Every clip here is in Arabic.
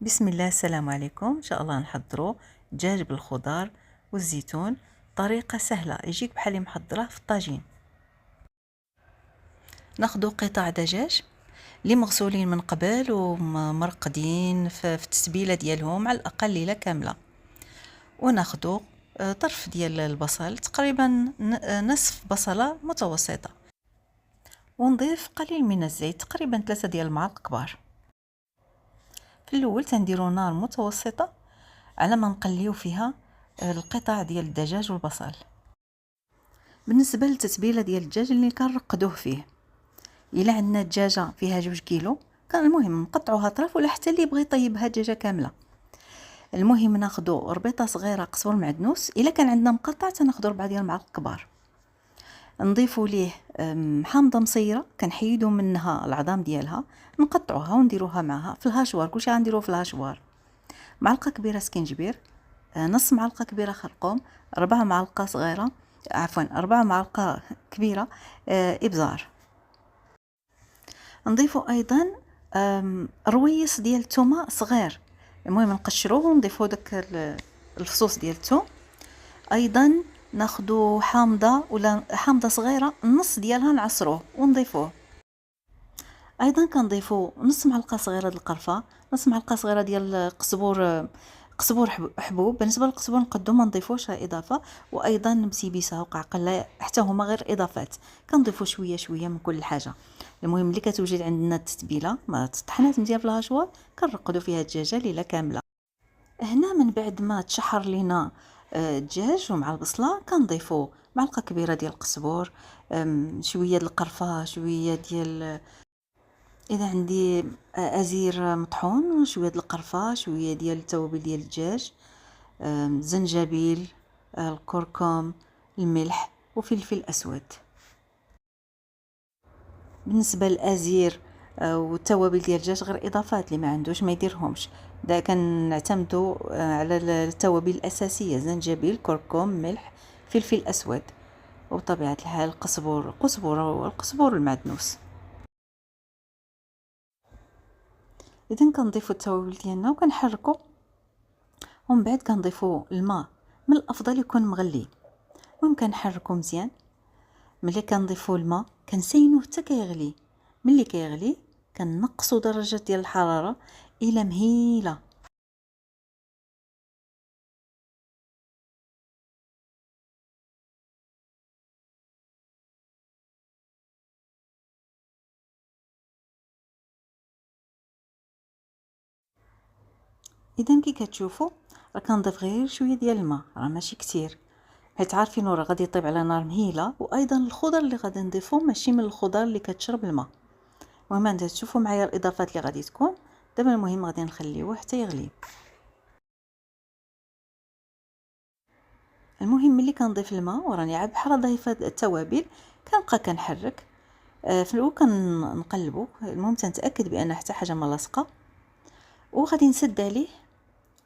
بسم الله، السلام عليكم. ان شاء الله نحضروا دجاج بالخضار والزيتون. طريقه سهله يجيك بحال اللي محضراه في الطاجين. ناخذ قطع دجاج اللي مغسولين من قبل ومرقدين في التتبيله ديالهم على الاقل ليله كامله. وناخذ طرف ديال البصل، تقريبا نصف بصله متوسطه، ونضيف قليل من الزيت، تقريبا 3 ديال المعالق كبار. في الاول تنديروا نار متوسطه على ما نقليو فيها القطع ديال الدجاج والبصل. بالنسبه للتتبيله ديال الدجاج اللي كنرقدوه فيه، الا عندنا دجاجه فيها 2 كيلو كان المهم نقطعوها اطراف، ولا حتى اللي بغى يطيبها دجاجه كامله. المهم ناخذوا ربيطه صغيره قزبر معدنوس، الا كان عندنا مقطع تناخذوا 4 ديال المعالق كبار. نضيفوا ليه حامضه مصيره، كنحيدوا منها العظام ديالها، نقطعوها ونديروها معها في الهاشوار. كلشي غنديروه في الهاشوار. معلقه كبيره سكينجبير، نص معلقه كبيره خرقوم، 4 معالق صغيره، عفوا 4 معالق كبيره ابزار. نضيفوا ايضا رويس ديال الثومه صغير، المهم نقشروه ونضيفوا داك الفصوص ديال الثوم. ايضا ناخذوا حامضه ولا حامضه صغيره، نص ديالها نعصروه ونضيفوه. ايضا كنضيفوا نص معلقه صغيره ديال القرفه، نص معلقه صغيره ديال قزبور حبوب. بالنسبه للقزبور نقدو ما نضيفوش اضافه، وايضا مسيبيسه وقعقله حتى هما غير اضافات. كنضيفوا شويه شويه من كل حاجه. المهم ملي كتوجد عندنا التتبيله ما تطحنات مزيان في الهاشوار، كنرقدوا فيها الدجاجه ليله كامله. هنا من بعد ما تشحر لينا الدجاج ومع البصله، كنضيفوا معلقه كبيره ديال القزبور، شويه ديال القرفه، شويه ديال اذا عندي ازير مطحون، شويه ديال القرفه، شويه ديال التوابل ديال الدجاج، زنجبيل، الكركم، الملح وفلفل اسود. بالنسبه للازير والتوابل ديال الدجاج غير اضافات، اللي ما عندوش ما يديرهمش. دا كنعتمدوا على التوابل الاساسيه: زنجبيل، كركم، ملح، فلفل اسود، وبطبيعه الحال القزبور المعدنوس. اذا كنضيفوا التوابل ديالنا وكنحركوا، ومن بعد كنضيفوا الماء، من الافضل يكون مغلي. المهم كنحركوا مزيان. ملي كنضيفوا الماء كنسينوه حتى كيغلي. ملي كيغلي كنقصوا درجه ديال الحراره الى مهيله. اذا كي كتشوفوا راه كنضيف غير شويه ديال الماء، راه ماشي كتير، حيت عارفين راه غادي يطيب على نار مهيله. وايضا الخضر اللي غادي نضيفو ماشي من الخضر اللي كتشرب الماء. المهم انت تشوفوا معايا الاضافات اللي غادي تكون. دابا المهم غادي نخليوه حتى يغلي. المهم ملي كنضيف الماء وراني عاد بحال ضايفه التوابل، كنبقى كنحرك في الاول كنقلبو. المهم تنتاكد بان حتى حاجه ما لاصقه، وغادي نسد عليه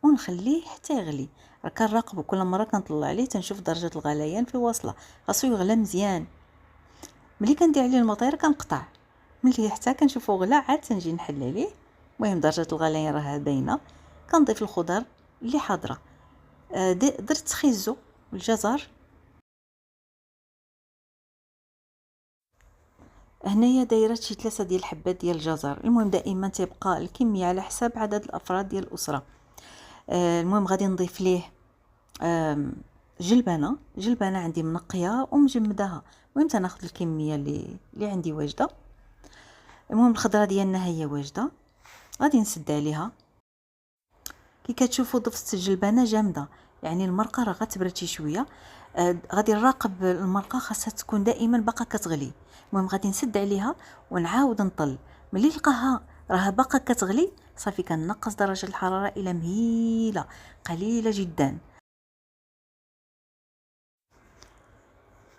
ونخليه حتى يغلي. راه كنراقبو كل مره كنطلع عليه تنشوف درجه الغليان في واصله، خاصو يغلى مزيان. ملي كندير عليه المطير كنقطع، ملي حتى كنشوفو غلا عاد تنجي نحل عليه. المهم درجه الغليان راه باينه. كنضيف الخضر اللي حاضره، درت خيزو والجزر. هنايا دايره شي 3 ديال الحبات ديال الجزر. المهم دائما تيبقى الكميه على حساب عدد الافراد ديال الاسره. المهم غادي نضيف ليه جلبانه عندي منقيه ومجمداها. المهم تناخذ الكميه اللي عندي واجده. المهم الخضره ديالنا هي واجده، غادي نسد عليها. كي كتشوفوا ضفت الجلبانه جامده، يعني المرقه راه غتبرد شي شويه. غادي نراقب المرقه، خاصها تكون دائما باقا كتغلي. المهم غادي نسد عليها ونعاود نطل. ملي نلقاها راه باقا كتغلي، صافي كنقص درجه الحراره الى مهيله قليله جدا.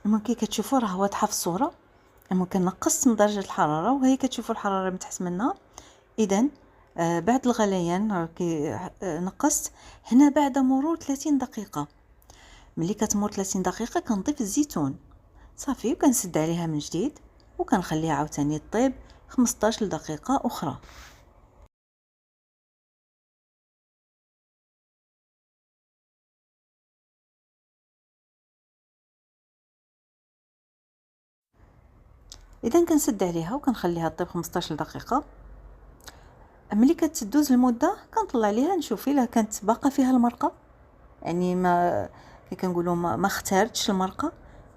المهم كي كتشوفوا راه واضحه في الصوره. المهم كنقصت من درجه الحراره، وهي كتشوفوا الحراره من تحت منها. اذا بعد الغليان كي نقصت هنا بعد مرور 30 دقيقه. ملي كتمر 30 دقيقه كنضيف الزيتون صافي، وكنسد عليها من جديد وكنخليها عاوتاني طيب 15 دقيقه اخرى. اذا كنسد عليها وكنخليها طيب 15 دقيقه. ملي كتدوز المده كنطلع عليها نشوف الا كانت باقا فيها المرقه، يعني ما كي كنقولوا ما اختارتش المرقه،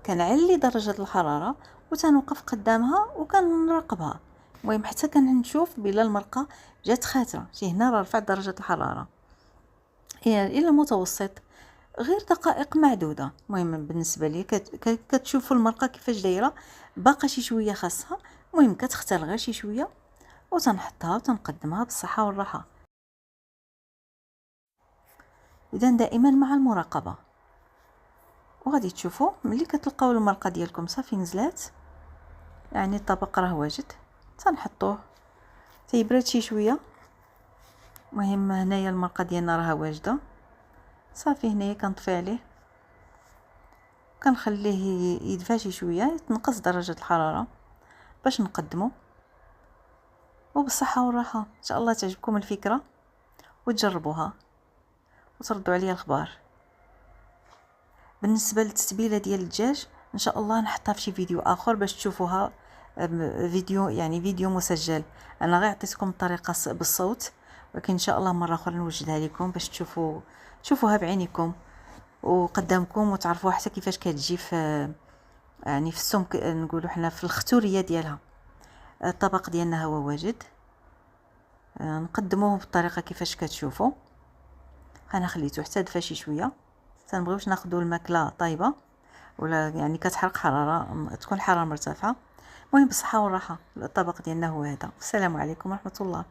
كنعلي درجه الحراره وتنوقف قدامها وكنراقبها. المهم حتى كنشوف بلا المرقه جات خاتره، شي هنا راه رفعت درجه الحراره. الى المتوسط غير دقائق معدوده. المهم بالنسبه لي كتشوفوا المرقه كيفاش دايره، باقا شي شويه خاصها، المهم كتختار غير شي شويه وتنحطها وتنقدمها بالصحه والراحه. اذا دائما مع المراقبه. وغادي تشوفوا ملي كتلقاو المرقه ديالكم صافي نزلات، يعني الطبق راه واجد، تنحطوه تيبرد شي شويه. المهم هنايا المرقه ديالنا راها واجده صافي. هنايا كنطفي عليه كنخليه يدفى شي شويه، تنقص درجه الحراره باش نقدمه. وبالصحه والراحه، ان شاء الله تعجبكم الفكره وتجربوها وتردوا عليا الخبار. بالنسبه للتتبيله ديال الدجاج ان شاء الله نحطها في شي فيديو اخر باش تشوفوها، فيديو يعني فيديو مسجل. انا غير عطيتكم الطريقه بالصوت، ولكن ان شاء الله مره اخرى نوجدها لكم باش تشوفوها بعينيكم وقدامكم وتعرفوا حتى كيفاش كتجي في يعني في السمك، نقولوا حنا في الختوريه ديالها. الطبق ديالنا هو واجد، نقدموه بالطريقه كيفاش كتشوفوا. انا خليته حتى دفى شي شويه، تنبغيوش ناخذوا الماكله طايبه ولا يعني كتحرق حراره، تكون الحراره مرتفعه. المهم بالصحه والراحه، الطبق ديالنا هو هذا. السلام عليكم ورحمه الله.